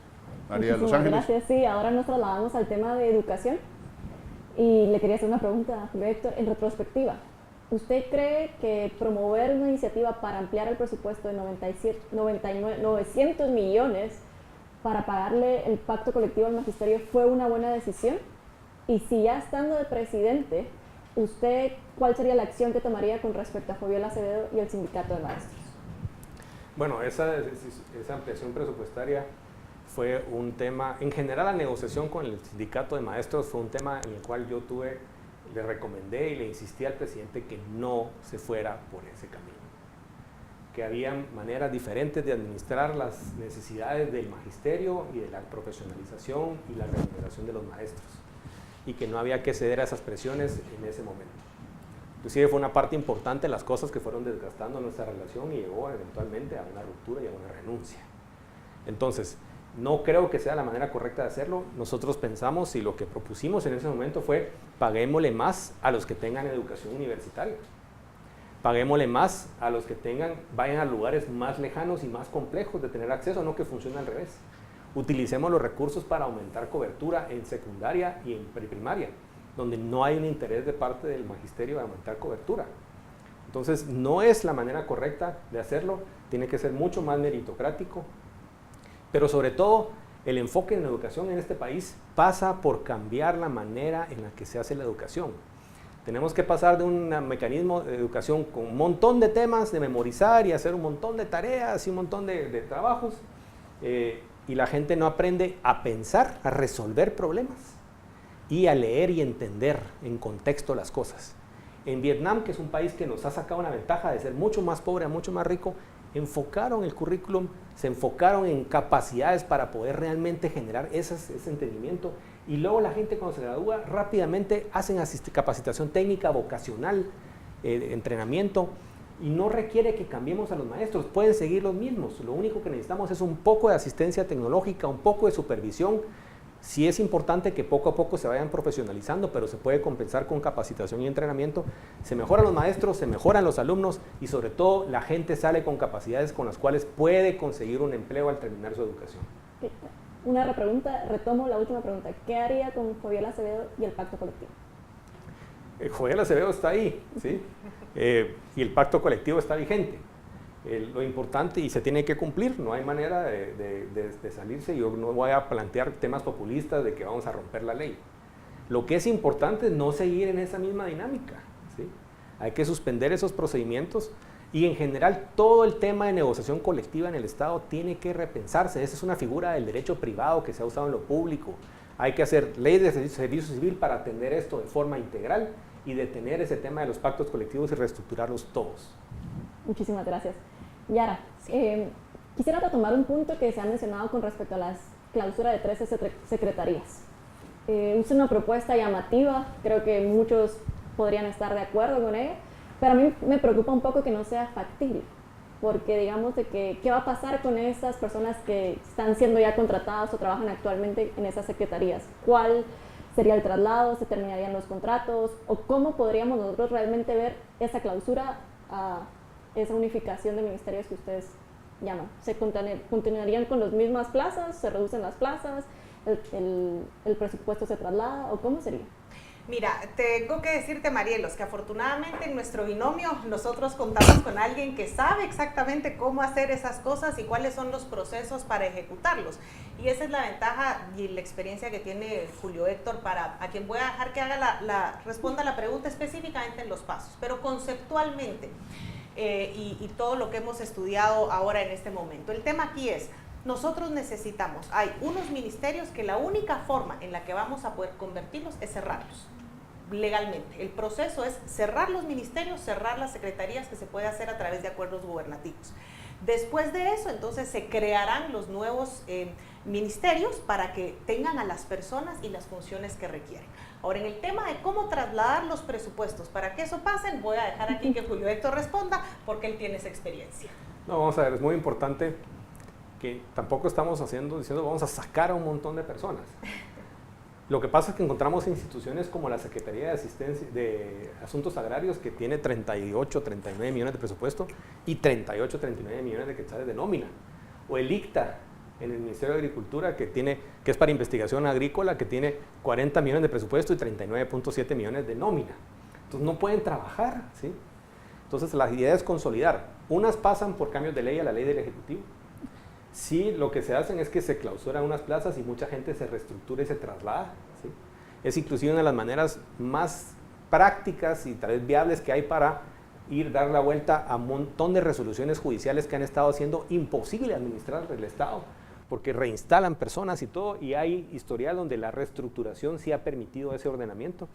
María de Los Muchísimas Ángeles. gracias. Sí, ahora nos trasladamos al tema de educación y le quería hacer una pregunta, Héctor, en retrospectiva. ¿Usted cree que promover una iniciativa para ampliar el presupuesto de 900 millones para pagarle el pacto colectivo al magisterio fue una buena decisión? Y si ya estando de presidente, ¿usted cuál sería la acción que tomaría con respecto a Fabiola Acevedo y el sindicato de maestros? Bueno, esa ampliación presupuestaria fue un tema, en general la negociación con el sindicato de maestros fue un tema en el cual yo le recomendé y le insistí al presidente que no se fuera por ese camino, que había maneras diferentes de administrar las necesidades del magisterio y de la profesionalización y la remuneración de los maestros, y que no había que ceder a esas presiones en ese momento. Inclusive fue una parte importante de las cosas que fueron desgastando nuestra relación y llegó eventualmente a una ruptura y a una renuncia. Entonces, no creo que sea la manera correcta de hacerlo. Nosotros pensamos y lo que propusimos en ese momento fue paguémosle más a los que tengan educación universitaria. Paguémosle más a los que vayan a lugares más lejanos y más complejos de tener acceso, no que funcione al revés. Utilicemos los recursos para aumentar cobertura en secundaria y en preprimaria, donde no hay un interés de parte del magisterio de aumentar cobertura. Entonces, no es la manera correcta de hacerlo, tiene que ser mucho más meritocrático, pero sobre todo, el enfoque en la educación en este país pasa por cambiar la manera en la que se hace la educación. Tenemos que pasar de un mecanismo de educación con un montón de temas, de memorizar y hacer un montón de tareas y un montón de trabajos, y la gente no aprende a pensar, a resolver problemas y a leer y entender en contexto las cosas. En Vietnam, que es un país que nos ha sacado una ventaja de ser mucho más pobre a mucho más rico, enfocaron el currículum, se enfocaron en capacidades para poder realmente generar ese entendimiento, y luego la gente cuando se gradúa rápidamente hacen capacitación técnica, vocacional, entrenamiento, y no requiere que cambiemos a los maestros, pueden seguir los mismos. Lo único que necesitamos es un poco de asistencia tecnológica, un poco de supervisión, Sí es importante que poco a poco se vayan profesionalizando, pero se puede compensar con capacitación y entrenamiento. Se mejoran los maestros, se mejoran los alumnos y sobre todo la gente sale con capacidades con las cuales puede conseguir un empleo al terminar su educación. Una repregunta, retomo la última pregunta. ¿Qué haría con Joviel Acevedo y el pacto colectivo? Joviel Acevedo está ahí, ¿sí? Y el pacto colectivo está vigente. Lo importante, y se tiene que cumplir, no hay manera de salirse. Yo no voy a plantear temas populistas de que vamos a romper la ley. Lo que es importante es no seguir en esa misma dinámica, ¿sí? Hay que suspender esos procedimientos y en general todo el tema de negociación colectiva en el Estado tiene que repensarse. Esa es una figura del derecho privado que se ha usado en lo público. Hay que hacer ley de servicio civil para atender esto de forma integral y detener ese tema de los pactos colectivos y reestructurarlos todos. Muchísimas gracias. Yara, quisiera retomar un punto que se ha mencionado con respecto a la clausura de 13 secretarías. Es una propuesta llamativa, creo que muchos podrían estar de acuerdo con ella, pero a mí me preocupa un poco que no sea factible, porque digamos de que qué va a pasar con esas personas que están siendo ya contratadas o trabajan actualmente en esas secretarías. ¿Cuál sería el traslado? ¿Se terminarían los contratos? ¿O cómo podríamos nosotros realmente ver esa clausura, esa unificación de ministerios que ustedes llaman? ¿Se continuarían con las mismas plazas? ¿Se reducen las plazas? ¿El presupuesto se traslada? ¿O cómo sería? Mira, tengo que decirte, Marielos, que afortunadamente en nuestro binomio nosotros contamos con alguien que sabe exactamente cómo hacer esas cosas y cuáles son los procesos para ejecutarlos. Y esa es la ventaja y la experiencia que tiene Julio Héctor, a quien voy a dejar que haga responda la pregunta específicamente en los pasos, pero conceptualmente y todo lo que hemos estudiado ahora en este momento. El tema aquí es, nosotros necesitamos, hay unos ministerios que la única forma en la que vamos a poder convertirlos es cerrarlos legalmente. El proceso es cerrar los ministerios, cerrar las secretarías, que se puede hacer a través de acuerdos gubernativos. Después de eso, entonces se crearán los nuevos ministerios para que tengan a las personas y las funciones que requieren. Ahora, en el tema de cómo trasladar los presupuestos para que eso pase, voy a dejar aquí que Julio Héctor responda, porque él tiene esa experiencia. No, vamos a ver, es muy importante que tampoco estamos diciendo vamos a sacar a un montón de personas. Lo que pasa es que encontramos instituciones como la Secretaría de Asistencia de Asuntos Agrarios, que tiene 38, 39 millones de presupuesto y 38, 39 millones de quetzales de nómina. O el ICTA en el Ministerio de Agricultura, que es para investigación agrícola, que tiene 40 millones de presupuesto y 39.7 millones de nómina. Entonces no pueden trabajar, ¿sí? Entonces la idea es consolidar. Unas pasan por cambios de ley a la ley del Ejecutivo. Sí, lo que se hacen es que se clausuran unas plazas y mucha gente se reestructura y se traslada, ¿sí? Es inclusive una de las maneras más prácticas y tal vez viables que hay para dar la vuelta a un montón de resoluciones judiciales que han estado haciendo imposible administrar el Estado, porque reinstalan personas y todo, y hay historial donde la reestructuración sí ha permitido ese ordenamiento.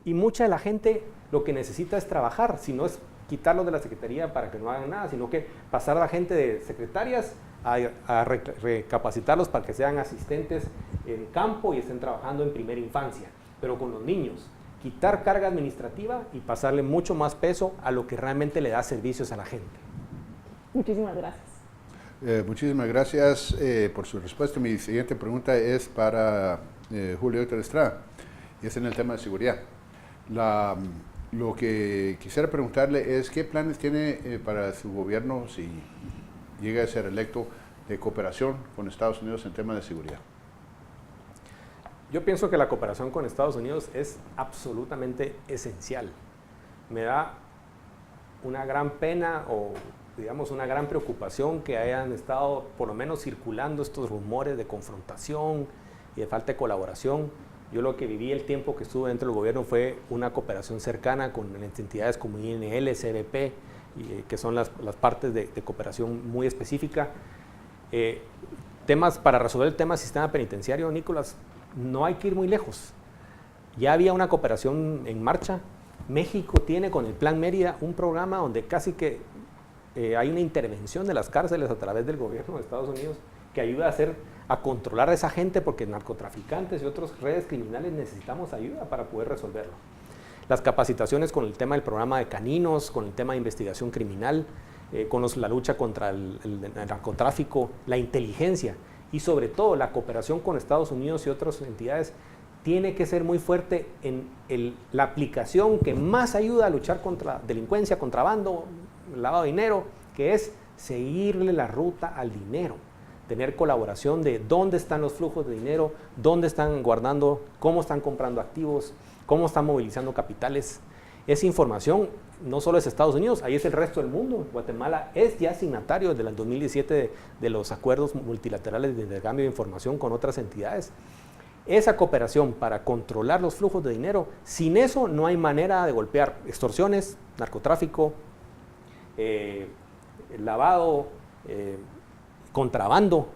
Y mucha de la gente lo que necesita es trabajar, si no es quitarlos de la secretaría para que no hagan nada, sino que pasar a la gente de secretarias a recapacitarlos para que sean asistentes en campo y estén trabajando en primera infancia, pero con los niños. Quitar carga administrativa y pasarle mucho más peso a lo que realmente le da servicios a la gente. Muchísimas gracias. Muchísimas gracias por su respuesta. Mi siguiente pregunta es para Julio Héctor Estrada, y es en el tema de seguridad. Lo que quisiera preguntarle es qué planes tiene para su gobierno, si llega a ser electo, de cooperación con Estados Unidos en temas de seguridad. Yo pienso que la cooperación con Estados Unidos es absolutamente esencial. Me da una gran pena o, digamos, una gran preocupación que hayan estado por lo menos circulando estos rumores de confrontación y de falta de colaboración. Yo lo que viví el tiempo que estuve dentro del gobierno fue una cooperación cercana con entidades como INL, CBP, que son las partes de cooperación muy específica. Temas para resolver el tema del sistema penitenciario, Nicolás, no hay que ir muy lejos. Ya había una cooperación en marcha. México tiene con el Plan Mérida un programa donde casi que hay una intervención de las cárceles a través del gobierno de Estados Unidos que ayuda a controlar a esa gente, porque narcotraficantes y otras redes criminales necesitamos ayuda para poder resolverlo. Las capacitaciones con el tema del programa de caninos, con el tema de investigación criminal, con la lucha contra el narcotráfico, la inteligencia. y sobre todo la cooperación con Estados Unidos y otras entidades tiene que ser muy fuerte en la aplicación que más ayuda a luchar contra delincuencia, contrabando, lavado de dinero, que es seguirle la ruta al dinero, tener colaboración de dónde están los flujos de dinero, dónde están guardando, cómo están comprando activos, cómo están movilizando capitales. Esa información no solo es Estados Unidos, ahí es el resto del mundo. Guatemala es ya signatario desde el 2017 de los acuerdos multilaterales de intercambio de información con otras entidades. Esa cooperación para controlar los flujos de dinero, sin eso no hay manera de golpear extorsiones, narcotráfico, lavado, contrabando.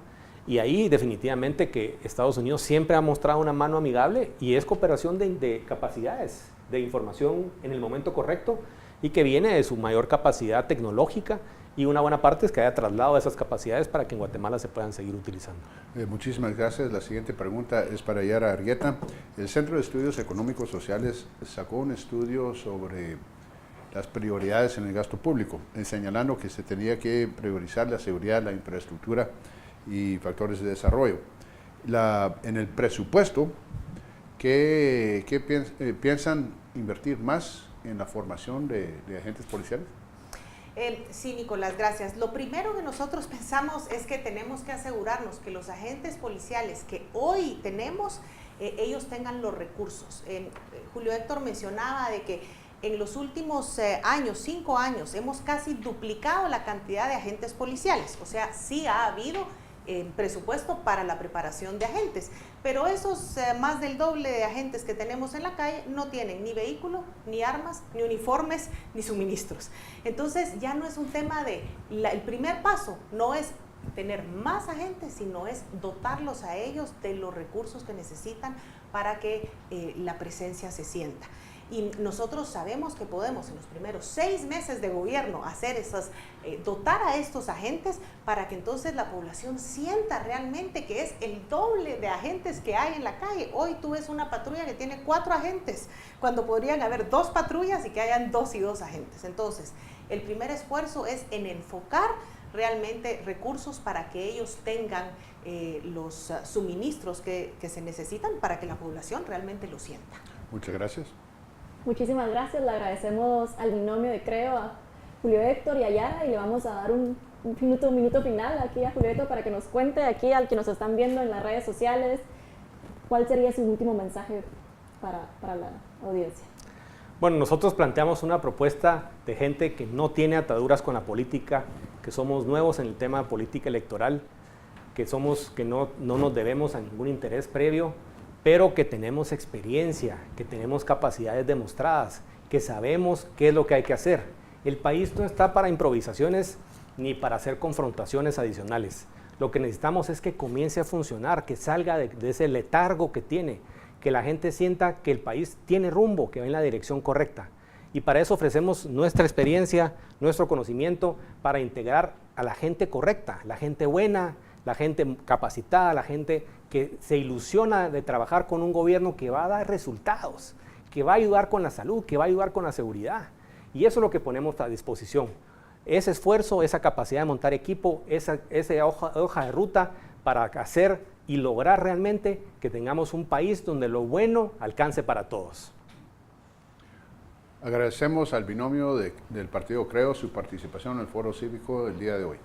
Y ahí definitivamente que Estados Unidos siempre ha mostrado una mano amigable y es cooperación de capacidades, de información en el momento correcto y que viene de su mayor capacidad tecnológica y una buena parte es que haya traslado de esas capacidades para que en Guatemala se puedan seguir utilizando. Muchísimas gracias. La siguiente pregunta es para Yara Argueta. El Centro de Estudios Económicos Sociales sacó un estudio sobre las prioridades en el gasto público, señalando que se tenía que priorizar la seguridad, la infraestructura y factores de desarrollo. En el presupuesto, ¿qué piensan invertir más en la formación de agentes policiales? Sí, Nicolás, gracias. Lo primero que nosotros pensamos es que tenemos que asegurarnos que los agentes policiales que hoy tenemos, ellos tengan los recursos. Julio Héctor mencionaba de que en los últimos años, 5 años, hemos casi duplicado la cantidad de agentes policiales. O sea, sí ha habido presupuesto para la preparación de agentes, pero esos más del doble de agentes que tenemos en la calle no tienen ni vehículo, ni armas, ni uniformes, ni suministros. Entonces ya no es un tema el primer paso no es tener más agentes, sino es dotarlos a ellos de los recursos que necesitan para que la presencia se sienta. Y nosotros sabemos que podemos en los primeros 6 meses de gobierno hacer dotar a estos agentes para que entonces la población sienta realmente que es el doble de agentes que hay en la calle. Hoy tú ves una patrulla que tiene 4 agentes, cuando podrían haber 2 patrullas y que hayan 2 y 2 agentes. Entonces, el primer esfuerzo es en enfocar realmente recursos para que ellos tengan los suministros que se necesitan para que la población realmente lo sienta. Muchas gracias. Muchísimas gracias, le agradecemos al binomio de Creo, a Julio Héctor y a Yara, y le vamos a dar un minuto final aquí a Julio Héctor para que nos cuente aquí al que nos están viendo en las redes sociales, cuál sería su último mensaje para la audiencia. Bueno, nosotros planteamos una propuesta de gente que no tiene ataduras con la política, que somos nuevos en el tema de política electoral, que no nos debemos a ningún interés previo, pero que tenemos experiencia, que tenemos capacidades demostradas, que sabemos qué es lo que hay que hacer. El país no está para improvisaciones ni para hacer confrontaciones adicionales. Lo que necesitamos es que comience a funcionar, que salga de ese letargo que tiene, que la gente sienta que el país tiene rumbo, que va en la dirección correcta. Y para eso ofrecemos nuestra experiencia, nuestro conocimiento, para integrar a la gente correcta, la gente buena, la gente capacitada, la gente que se ilusiona de trabajar con un gobierno que va a dar resultados, que va a ayudar con la salud, que va a ayudar con la seguridad. Y eso es lo que ponemos a disposición. Ese esfuerzo, esa capacidad de montar equipo, esa hoja de ruta para hacer y lograr realmente que tengamos un país donde lo bueno alcance para todos. Agradecemos al binomio del Partido Creo su participación en el Foro Cívico del día de hoy.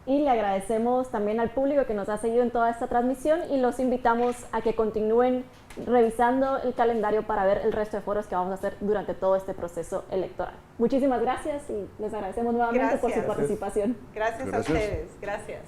Y le agradecemos también al público que nos ha seguido en toda esta transmisión y los invitamos a que continúen revisando el calendario para ver el resto de foros que vamos a hacer durante todo este proceso electoral. Muchísimas gracias y les agradecemos nuevamente por su participación. Gracias a ustedes. Gracias.